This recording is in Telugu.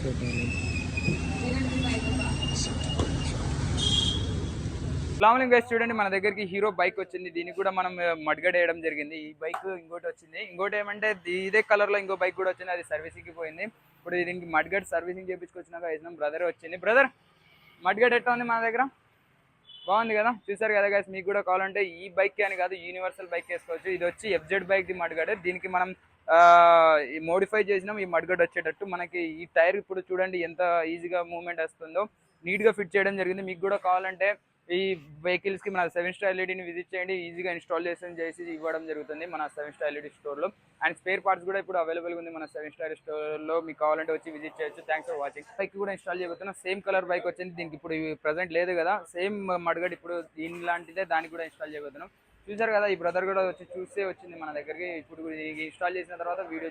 అస్సలాముఅలైకుం గైస్, చూడండి మన దగ్గరికి హీరో బైక్ వచ్చింది. దీనికి కూడా మనం మడ్గడ్ వేయడం జరిగింది. ఈ బైక్ ఇంకోటి వచ్చింది, ఇంకోటి ఏమంటే ఇదే కలర్ లో ఇంకో బైక్ కూడా వచ్చింది, అది సర్వీసింగ్ కి పోయింది. ఇప్పుడు దీనికి మడ్గడ్ సర్వీసింగ్ చేయించుకొచ్చినాక వేసినాం. బ్రదర్ వచ్చింది. బ్రదర్, మడ్గడ్ ఎట్లా ఉంది మన దగ్గర? బాగుంది కదా, చూసారు కదా గైస్. మీకు కూడా కావాలంటే ఈ బైక్ అని కాదు, యూనివర్సల్ బైక్ వేసుకోవచ్చు. ఇది వచ్చి ఎఫ్జెడ్ బైక్ ది మడ్గడ్. దీనికి మనం మోడిఫై చేసినాం ఈ మడ్గడ్ వచ్చేటట్టు. మనకి ఈ టైర్ ఇప్పుడు చూడండి ఎంత ఈజీగా మూవ్మెంట్ వస్తుందో, నీట్ గా ఫిట్ చేయడం జరిగింది. మీకు కూడా కావాలంటే ఈ వెహికల్స్ కి మన 7 స్టార్ ఎల్ఈడిని విజిట్ చేయండి, ఈజీగా ఇన్స్టాల్ చేసి ఇవ్వడం జరుగుతుంది మన 7 స్టార్ ఎల్ఈడి స్టోర్ లో. అండ్ స్పేర్ పార్ట్స్ కూడా ఇప్పుడు అవైలబుల్ ఉంది మన 7 స్టార్ స్టోర్ లో. మీకు కావాలంటే వచ్చి విజిట్ చేయొచ్చు. Thanks for watching. బైక్ కూడా ఇన్స్టాల్ చేయబోతున్నా. సేమ్ కలర్ బైక్ వచ్చింది, దీనికి ఇప్పుడు ప్రెసెంట్ లేదు కదా. సేమ్ మడ్గడ్ ఇప్పుడు దీని లాంటిదే, దానికి కూడా ఇన్స్టాల్ చేయబోతున్నాం. చూసారు కదా, ఈ బ్రదర్ కూడా వచ్చి చూసే వచ్చింది మన దగ్గరికి. ఇప్పుడు ఇన్స్టాల్ చేసిన తర్వాత వీడియో